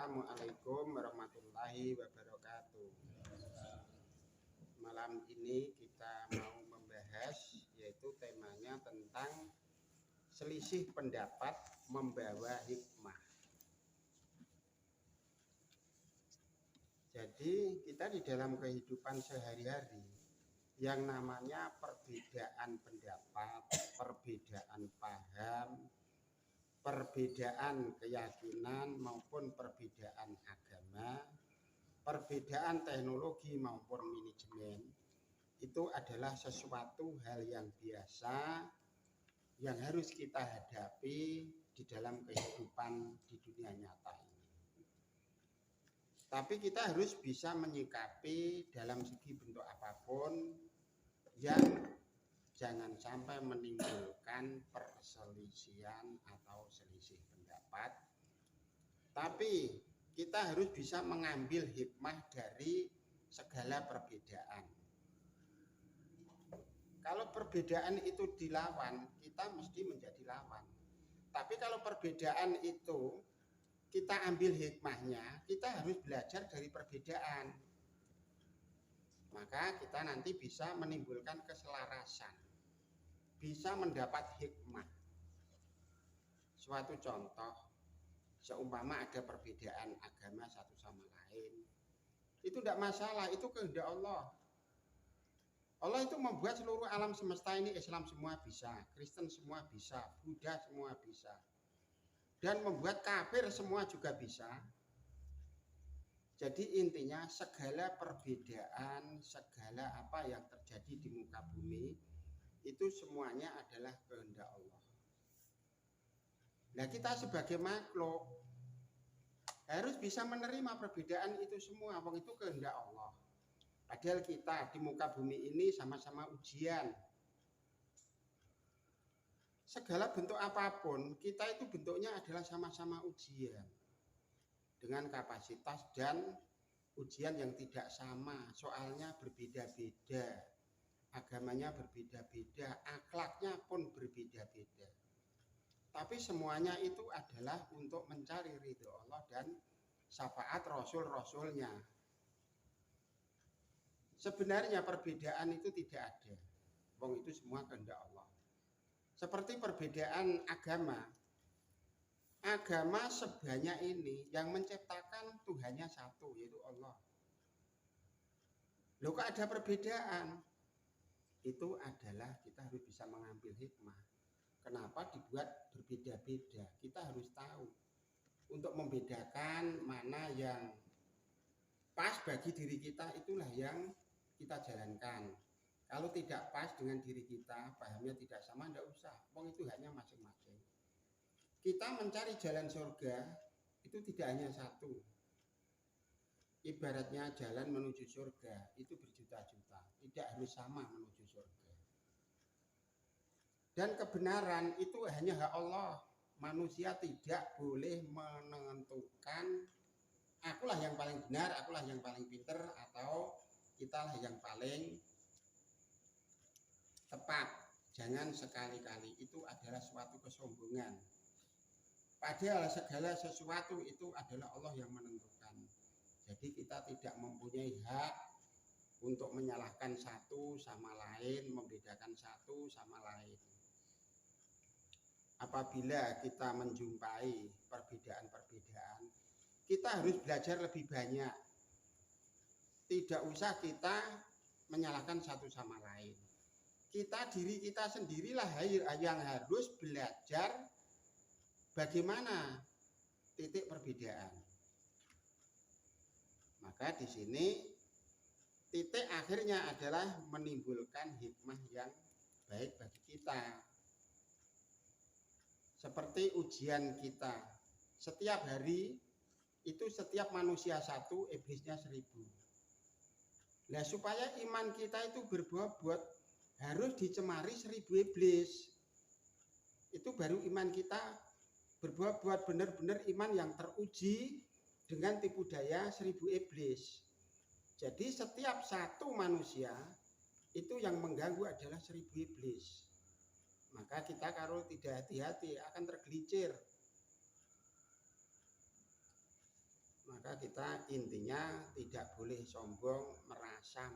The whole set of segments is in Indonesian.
Assalamualaikum warahmatullahi wabarakatuh. Malam ini kita mau membahas, yaitu temanya tentang selisih pendapat membawa hikmah. Jadi kita di dalam kehidupan sehari-hari yang namanya perbedaan pendapat, perbedaan paham, perbedaan keyakinan maupun perbedaan agama, perbedaan teknologi maupun manajemen, itu adalah sesuatu hal yang biasa yang harus kita hadapi di dalam kehidupan di dunia nyata ini. Tapi kita harus bisa menyikapi dalam segi bentuk apapun yang jangan sampai menimbulkan perselisihan atau selisih pendapat. Tapi kita harus bisa mengambil hikmah dari segala perbedaan. Kalau perbedaan itu dilawan, kita mesti menjadi lawan. Tapi kalau perbedaan itu kita ambil hikmahnya, kita harus belajar dari perbedaan. Maka kita nanti bisa menimbulkan keselarasan, bisa mendapat hikmah. Suatu contoh, seumpama ada perbedaan agama satu sama lain, itu tidak masalah, itu kehendak Allah. Allah itu membuat seluruh alam semesta ini, Islam semua bisa, Kristen semua bisa, Buddha semua bisa, dan membuat kafir semua juga bisa. Jadi intinya segala perbedaan, segala apa yang terjadi di muka bumi itu semuanya adalah kehendak Allah. Nah, kita sebagai makhluk harus bisa menerima perbedaan itu semua, wong itu kehendak Allah. Padahal kita di muka bumi ini sama-sama ujian. Segala bentuk apapun, kita itu bentuknya adalah sama-sama ujian. Dengan kapasitas dan ujian yang tidak sama, soalnya berbeda-beda, agamanya berbeda-beda, akhlaknya pun berbeda-beda. Tapi semuanya itu adalah untuk mencari ridho Allah dan syafaat Rasul-Rasulnya. Sebenarnya perbedaan itu tidak ada, wong itu semua kehendak Allah. Seperti perbedaan agama. Agama sebanyak ini yang menciptakan Tuhannya satu, yaitu Allah. Loh, kok ada perbedaan? Itu adalah kita harus bisa mengambil hikmah. Kenapa dibuat berbeda-beda? Kita harus tahu untuk membedakan mana yang pas bagi diri kita, itulah yang kita jalankan. Kalau tidak pas dengan diri kita, pahamnya tidak sama, tidak usah. Wong itu hanya masing-masing. Kita mencari jalan surga itu tidak hanya satu. Ibaratnya jalan menuju surga itu berjuta-juta, tidak harus sama menuju surga. Dan kebenaran itu hanya hak Allah. Manusia tidak boleh menentukan akulah yang paling benar, akulah yang paling pinter, atau kitalah yang paling tepat. Jangan sekali-kali, itu adalah suatu kesombongan. Padahal segala sesuatu itu adalah Allah yang menentukan. Jadi kita tidak mempunyai hak untuk menyalahkan satu sama lain, membedakan satu sama lain. Apabila kita menjumpai perbedaan-perbedaan, kita harus belajar lebih banyak. Tidak usah kita menyalahkan satu sama lain. Diri kita sendirilah yang harus belajar bagaimana titik perbedaan. Maka di sini titik akhirnya adalah menimbulkan hikmah yang baik bagi kita. Seperti ujian kita. Setiap hari itu setiap manusia satu, iblisnya 1000. Nah, supaya iman kita itu berbobot, harus dicemari 1000 iblis. Itu baru iman kita berbobot, benar-benar iman yang teruji dengan tipu daya 1000 iblis. Jadi setiap satu manusia itu yang mengganggu adalah 1000 iblis. Maka kita kalau tidak hati-hati akan tergelincir. Maka kita intinya tidak boleh sombong, merasa,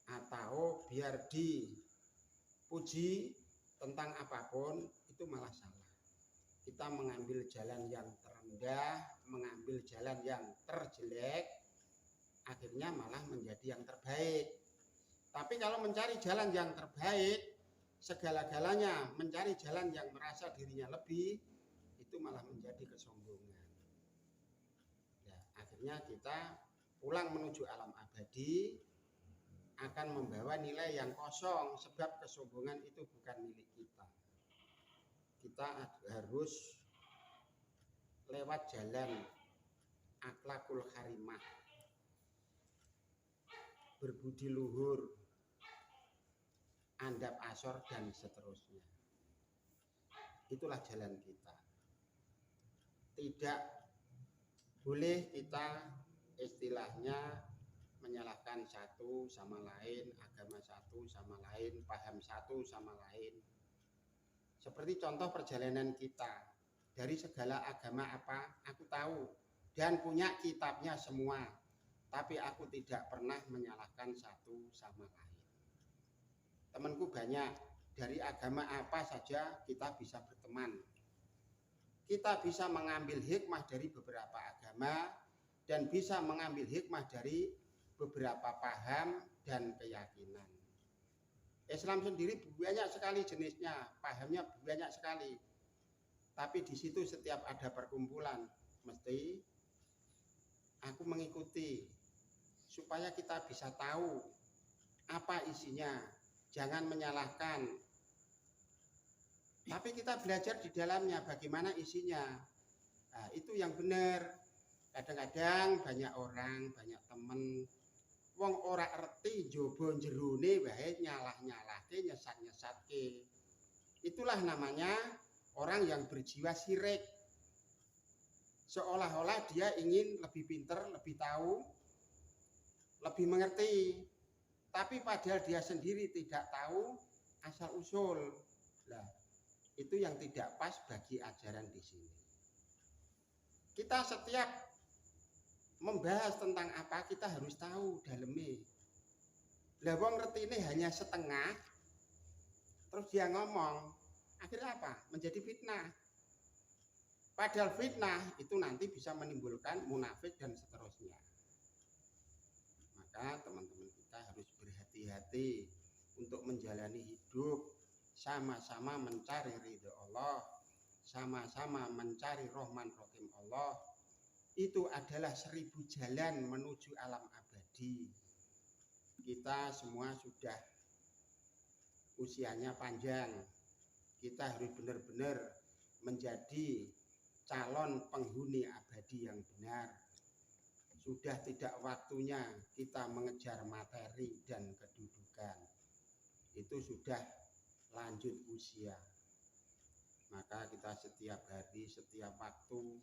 atau biar dipuji tentang apapun itu malah salah. Kita mengambil jalan yang terendah, mengambil jalan yang terjelek, akhirnya malah menjadi yang terbaik. Tapi kalau mencari jalan yang terbaik, segala-galanya mencari jalan yang merasa dirinya lebih, itu malah menjadi kesombongan. Ya, akhirnya kita pulang menuju alam abadi akan membawa nilai yang kosong, sebab kesombongan itu bukan milik kita. Kita harus lewat jalan akhlakul karimah, berbudi luhur, andap asor, dan seterusnya. Itulah jalan kita. Tidak boleh kita istilahnya menyalahkan satu sama lain, agama satu sama lain, paham satu sama lain. Seperti contoh perjalanan kita, dari segala agama apa aku tahu dan punya kitabnya semua, tapi aku tidak pernah menyalahkan satu sama lain. Temanku banyak, dari agama apa saja kita bisa berteman. Kita bisa mengambil hikmah dari beberapa agama dan bisa mengambil hikmah dari beberapa paham dan keyakinan. Islam sendiri banyak sekali jenisnya, pahamnya banyak sekali. Tapi di situ setiap ada perkumpulan, mesti aku mengikuti supaya kita bisa tahu apa isinya. Jangan menyalahkan. Tapi kita belajar di dalamnya bagaimana isinya. Nah, itu yang benar. Kadang-kadang banyak orang, banyak temen wong ora erti njaba jerone wae nyalah-nyalahke, nyesat-nyesatke. Itulah namanya orang yang berjiwa syirik. Seolah-olah dia ingin lebih pintar, lebih tahu, lebih mengerti. Tapi padahal dia sendiri tidak tahu asal usul. Nah, itu yang tidak pas bagi ajaran di sini. Kita setiap membahas tentang apa kita harus tahu dalamnya. Lah wong ngerti ini hanya setengah, terus dia ngomong, akhirnya apa? Menjadi fitnah. Padahal fitnah itu nanti bisa menimbulkan munafik dan seterusnya. Maka teman-teman kita harus berhati-hati untuk menjalani hidup, sama-sama mencari ridho Allah, sama-sama mencari rahman rahim Allah. Itu adalah 1000 jalan menuju alam abadi. Kita semua sudah usianya panjang. Kita harus benar-benar menjadi calon penghuni abadi yang benar. Sudah tidak waktunya kita mengejar materi dan kedudukan. Itu sudah lanjut usia. Maka kita setiap hari, setiap waktu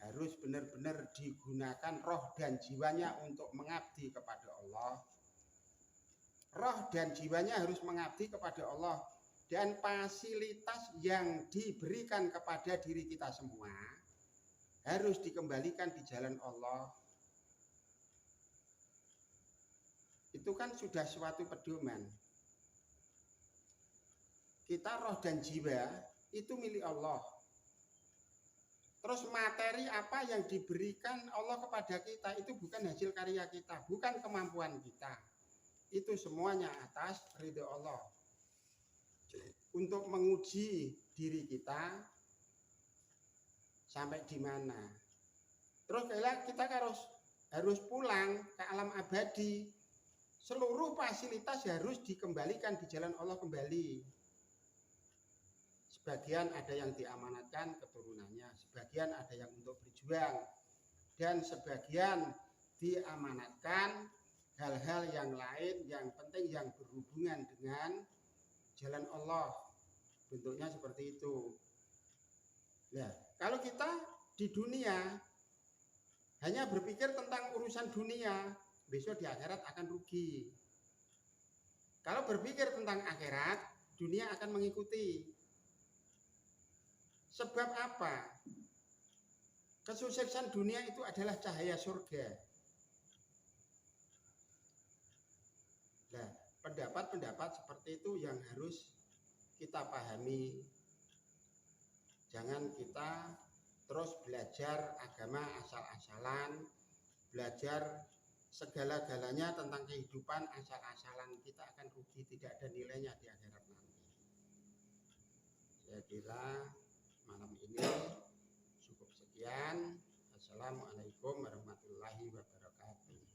harus benar-benar digunakan roh dan jiwanya untuk mengabdi kepada Allah. Roh dan jiwanya harus mengabdi kepada Allah. Dan fasilitas yang diberikan kepada diri kita semua harus dikembalikan di jalan Allah. Itu kan sudah suatu pedoman. Kita roh dan jiwa itu milik Allah. Terus materi apa yang diberikan Allah kepada kita itu bukan hasil karya kita, bukan kemampuan kita. Itu semuanya atas ridho Allah. Untuk menguji diri kita sampai di mana. Terus kita harus pulang ke alam abadi. Seluruh fasilitas harus dikembalikan di jalan Allah kembali. Sebagian ada yang diamanatkan keturunannya, sebagian ada yang untuk berjuang, dan sebagian diamanatkan hal-hal yang lain yang penting yang berhubungan dengan jalan Allah. Bentuknya seperti itu. Nah, kalau kita di dunia hanya berpikir tentang urusan dunia, besok di akhirat akan rugi. Kalau berpikir tentang akhirat, dunia akan mengikuti. Sebab apa? Kesuksesan dunia itu adalah cahaya surga. Nah, pendapat-pendapat seperti itu yang harus kita pahami. Jangan kita terus belajar agama asal-asalan, belajar segala-galanya tentang kehidupan asal-asalan. Kita akan rugi, tidak ada nilainya di akhirat nanti. Saya kira malam ini cukup sekian. Assalamualaikum warahmatullahi wabarakatuh.